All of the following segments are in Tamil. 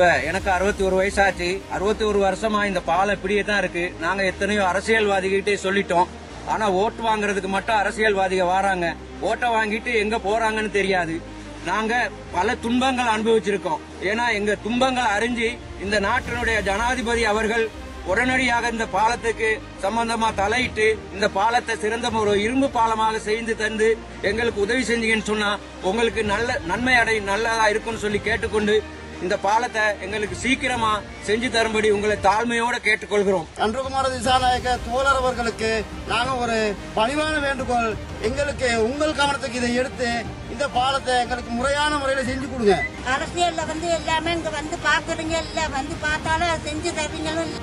இப்ப எனக்கு 61 வயசாச்சு. 61 வருஷமா இந்த பாலம் இப்படியே தான் இருக்கு. நாங்க எத்தனையோ அரசியல்வாதிகிட்டே சொல்லிட்டோம். ஆனா ஓட்டு வாங்குறதுக்கு மட்டும் அரசியல்வாதிக வராங்க. ஓட்டை வாங்கிட்டு எங்க போறாங்கன்னு தெரியாது. நாங்க பல துன்பங்கள் அனுபவிச்சிருக்கோம். ஏன்னா எங்க துன்பங்கள் அறிஞ்சு இந்த நாட்டினுடைய ஜனாதிபதி அவர்கள் உடனடியாக இந்த பாலத்துக்கு சம்பந்தமா தலையிட்டு இந்த பாலத்தை சிறந்த ஒரு இரும்பு பாலமாக செய்து தந்து எங்களுக்கு உதவி செஞ்சீங்கன்னு சொன்னா உங்களுக்கு நல்ல நன்மை நல்லதா இருக்கும்னு சொல்லி கேட்டுக்கொண்டு இந்த பாலத்தை எங்களுக்கு சீக்கிரமா செஞ்சு தரும்படி உங்களை தாழ்மையோட கேட்டுக்கொள்கிறோம். அன்றுகுமார திசாநாயக்க தோழர் அவர்களுக்கு நாங்க ஒரு பணிவான வேண்டுகோள், எங்களுக்கு உங்கள் கவனத்துக்கு இதை எடுத்து இந்த பாலத்தை எங்களுக்கு முறையான முறையில செஞ்சு கொடுங்க. அரசியல்ல எல்லாமே இங்க வந்து பாக்குறீங்க இல்ல, வந்து பார்த்தாலும் செஞ்சு தருவீங்களும்.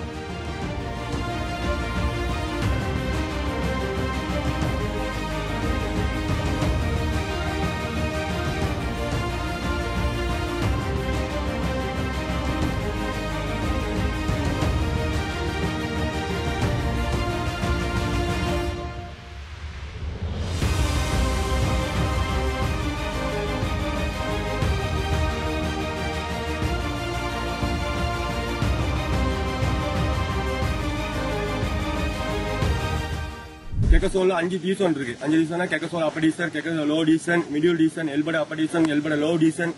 Kekasol 5 டிவிஷன் இருக்கு. 5 டிவிஷனா கெக்கசோல் அப்பர் டிவிஷன், கெக்கசோல் லோ டிவிஷன், மிடில் டிவிஷன், எல்பட அப்பர் டிவிஷன், எல்பட லோ டிவிஷன்,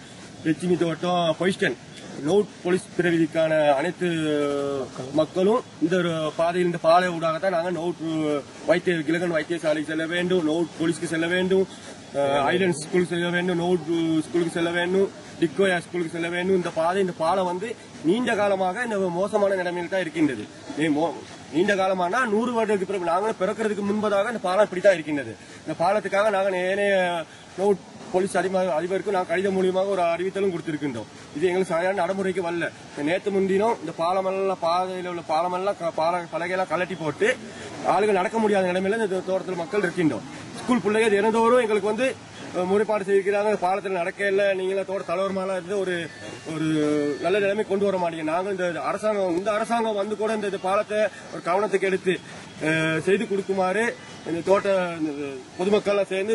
லட்சுமி தோட்டம், பொய்ஸ்டன். நோட் போலீஸ் பிரிவிற்கான அனைத்து மக்களும் இந்த பாதையில் இந்த பாதை ஊடாகத்தான் நாங்கள் நோட் கிழகன் வைத்தியசாலைக்கு செல்ல வேண்டும், நோட் போலீஸ்க்கு செல்ல வேண்டும், ஐலண்ட் ஸ்கூலுக்கு செல்ல வேண்டும், நோட் ஸ்கூலுக்கு செல்ல வேண்டும், டிக்கோயா ஸ்கூலுக்கு செல்ல வேண்டும். இந்த பாலம் வந்து நீண்ட காலமாக இந்த மோசமான நிலைமையில் தான் இருக்கின்றது. நீண்ட காலமானா 100 வருடத்துக்கு பிறகு நாங்களும் பிறக்கிறதுக்கு முன்பதாக இந்த பாலம் இப்படித்தான் இருக்கின்றது. இந்த பாலத்துக்காக நாங்கள் ஏனைய நோட் போலீஸ் அதிபருக்கு நாங்கள் கடிதம் மூலியமாக ஒரு அறிவித்தலும் கொடுத்திருக்கின்றோம். இது எங்களுக்கு சரியான நடைமுறைக்கு வரல. நேற்று முன்தினம் இந்த பாலமெல்லாம் பாதையில் உள்ள பாலமெல்லாம் பலகையெல்லாம் கலட்டி போட்டு ஆளுகள் நடக்க முடியாத நிலைமையில இந்த தோட்டத்தில் மக்கள் இருக்கின்றோம். ஸ்கூல் பிள்ளைகள் தினந்தோறும் எங்களுக்கு வந்து முறைப்பாடு செய்திருக்கிறாங்க. பாலத்தில் நடக்க இல்லை, நீங்கள தோட்ட தலைவர்மாலாம் இருந்து ஒரு நல்ல நிலைமை கொண்டு வர மாட்டீங்க. நாங்கள் இந்த அரசாங்கம் வந்து கூட இந்த பாலத்தை ஒரு கவனத்துக்கு எடுத்து செய்து கொடுக்குமாறு இந்த தோட்ட பொதுமக்கள் சேர்ந்து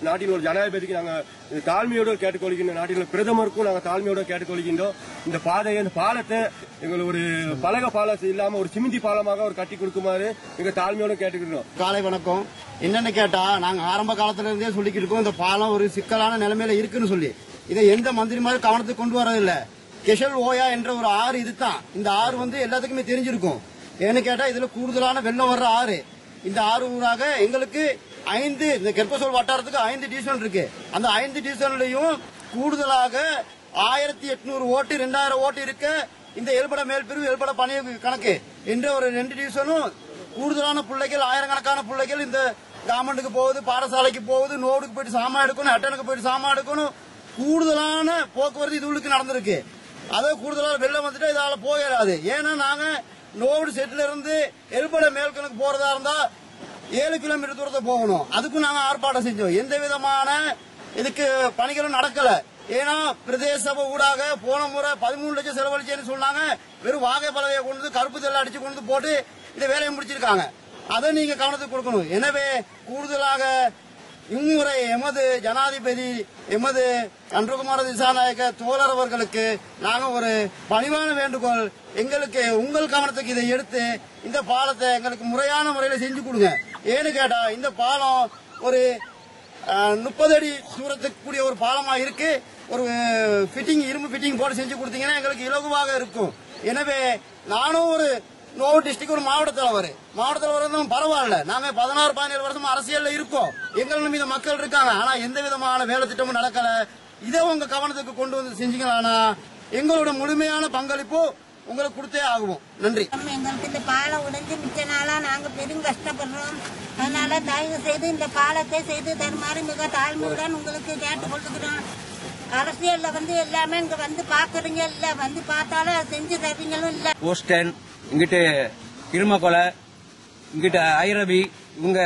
நாட்டில் ஒரு ஜனாதிபதிக்கு நாங்கள் தாழ்மையோடு கேட்டுக்கொள்கின்றோம். நாட்டில் பிரதமருக்கும் நாங்கள் தாழ்மையோடு கேட்டுக்கொள்கின்றோம். இந்த பாலத்தை எங்களுக்கு ஒரு பலக பாலம் இல்லாம ஒரு சிமிந்தி பாலமாக ஒரு கட்டி கொடுக்குமாறு எங்க தாழ்மையோடு கேட்டுக்கிறோம். காலை வணக்கம். என்னன்னு கேட்டா, நாங்க ஆரம்ப காலத்துல இருந்தே சொல்லிக்கிட்டு இருக்கோம், இந்த பாலம் ஒரு சிக்கலான நிலைமையில இருக்குன்னு சொல்லி. இதை எந்த மந்திரிமாரும் கவனத்துக்கு கொண்டு வரதில்லை. கெஷல் ஓயா என்ற ஒரு ஆறு இதுதான். இந்த ஆறு வந்து எல்லாத்துக்குமே தெரிஞ்சிருக்கும். ஏன்னு கேட்டா, இதுல கூடுதலான வெள்ளம் வர்ற ஆறு. இந்த ஆறு ஊராக எங்களுக்கு 5 இந்த கெர்பசோல் வட்டாரத்துக்கு 5 டிவிஷன் இருக்கு. அந்த 5 டிவிஷன்லயும் கூடுதலாக 1800 ஓட்டு 2000 ஓட்டு இருக்க இந்த எல்பட மேல்பிரிவு எல்பட பணி கணக்கு என்ற ஒரு 2 டிவிஷனும் கூடுதலான பிள்ளைகள், ஆயிரக்கணக்கான பிள்ளைகள் இந்த கவர்மெண்ட்டுக்கு போகுது, பாடசாலைக்கு போகுது, நோடுக்கு போயிட்டு சாமா எடுக்கணும், அட்டனுக்கு போயிட்டு சாமா எடுக்கணும். கூடுதலான போக்குவரத்து இதுகளுக்கு நடந்திருக்கு. அதை கூடுதலான வெள்ளம் வந்துட்டு இதால போயிடாது. ஏன்னா நாங்க நோடு செட்ல இருந்து எல்பட மேல்கணக்கு போறதா இருந்தா 7 கிலோமீட்டர் தூரத்தை போகணும். அதுக்கும் நாங்க ஆர்ப்பாட்டம் செஞ்சோம். எந்த விதமான இதுக்கு பணிகளும் நடக்கல. ஏன்னா பிரதேச சபை ஊடாக போன முறை 13 லட்சம் செலவழிச்சேன்னு சொன்னாங்க. வெறும் வாகை பலகையை கொண்டு கருப்பு தெல்ல அடிச்சு கொண்டு போட்டு இதை வேலையை முடிச்சிருக்காங்க. அதை நீங்க கவனத்துக்கு கொடுக்கணும். எனவே கூடுதலாக இம்முறை எமது ஜனாதிபதி எமது அன்றுகுமார திசாநாயக்க தோழர் அவர்களுக்கு நாங்க ஒரு பணிவான வேண்டுகோள், எங்களுக்கு உங்கள் கவனத்துக்கு இதை எடுத்து இந்த பாலத்தை எங்களுக்கு முறையான முறையில செஞ்சு கொடுங்க. ஏன்னு கேட்டா, இந்த பாலம் ஒரு 30 அடி தூரத்துக்கு கூடிய ஒரு பாலமா இருக்கு. ஒரு இரும்பு ஃபிட்டிங் போட்டு செஞ்சு கொடுத்தீங்கன்னா எங்களுக்கு இலகுவாக இருக்கும். எனவே நானும் ஒரு நோவு டிஸ்ட்ரிக்ட் ஒரு மாவட்ட தலைவர் பரவாயில்ல. நாங்க 16-17 வருஷம் அரசியல்ல இருக்கோம். எங்கள் மீது மக்கள் இருக்காங்க. ஆனா எந்த விதமான வேலை திட்டமும் நடக்கல. இதை உங்க கவனத்துக்கு கொண்டு வந்து செஞ்சீங்கன்னா எங்களோட முழுமையான பங்களிப்பு உங்களுக்கு கொடுத்தே ஆகுவோம். நன்றி. எங்களுக்கு இந்த பாலம் உடைஞ்சு மிச்ச நாளா நாங்க பெரும் கஷ்டப்படுறோம். அதனால தயவு செய்து இந்த பாலத்தை செய்து தருமாறு மிக தாழ்மையுடன் உங்களுக்கு கேட்டுக்கொள்கிறோம். அரசியல்ல எல்லாமே இங்க வந்து பாக்குறீங்க இல்ல, வந்து பார்த்தாலும் செஞ்சு தருவீங்களும் இல்ல. போஸ்டன் இங்கிட்டு இருமக்கொலை, இங்கிட்ட ஐரபி, இவங்க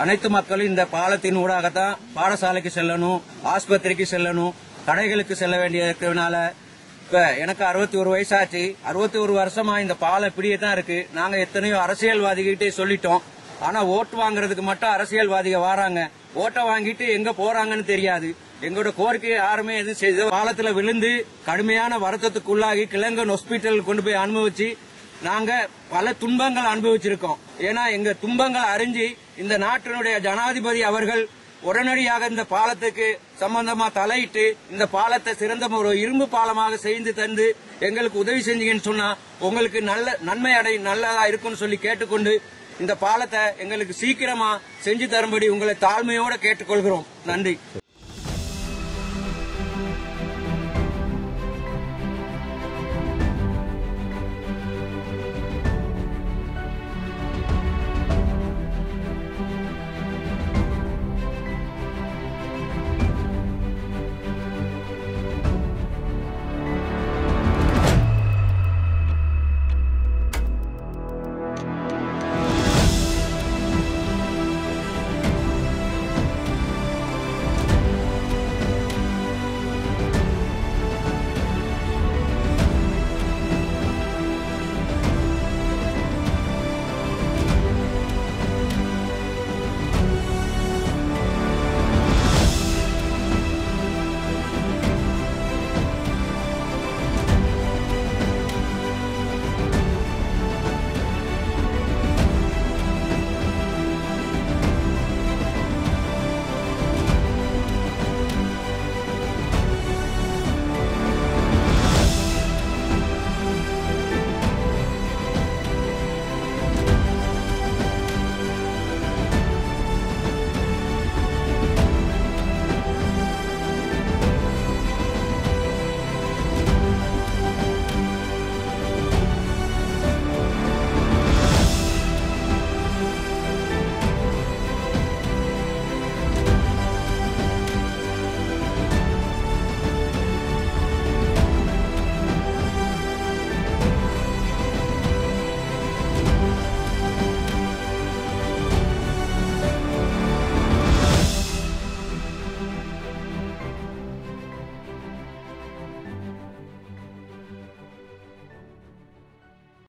அனைத்து மக்களும் இந்த பாலத்தின் ஊடாகத்தான் பாடசாலைக்கு செல்லணும், ஆஸ்பத்திரிக்கு செல்லணும், கடைகளுக்கு செல்ல வேண்டியதுனால இப்ப எனக்கு 61 வயசாச்சு. 61 வருஷமா இந்த பாலம் இப்படியே தான் இருக்கு. நாங்க எத்தனையோ அரசியல்வாதிகிட்டே சொல்லிட்டோம். ஆனா ஓட்டு வாங்குறதுக்கு மட்டும் அரசியல்வாதிக வராங்க. ஓட்டை வாங்கிட்டு எங்க போறாங்கன்னு தெரியாது. எங்களோட கோரிக்கையை யாருமே எதுவும் செய்த பாலத்துல விழுந்து கடுமையான வருத்தத்துக்குள்ளாகி கிளங்கன் ஹாஸ்பிட்டல் கொண்டு போய் அனுபவிச்சு நாங்க பல துன்பங்கள் அனுபவிச்சிருக்கோம். ஏன்னா எங்க துன்பங்கள் அறிஞ்சு இந்த நாட்டினுடைய ஜனாதிபதி அவர்கள் உடனடியாக இந்த பாலத்துக்கு சம்பந்தமா தலையிட்டு இந்த பாலத்தை சிறந்த ஒரு இரும்பு பாலமாக செய்து தந்து எங்களுக்கு உதவி செஞ்சீங்கன்னு சொன்னா உங்களுக்கு நன்மை நல்லதா இருக்கும்னு சொல்லி கேட்டுக்கொண்டு இந்த பாலத்தை எங்களுக்கு சீக்கிரமா செஞ்சு தரும்படி உங்களை தாழ்மையோட கேட்டுக்கொள்கிறோம். நன்றி.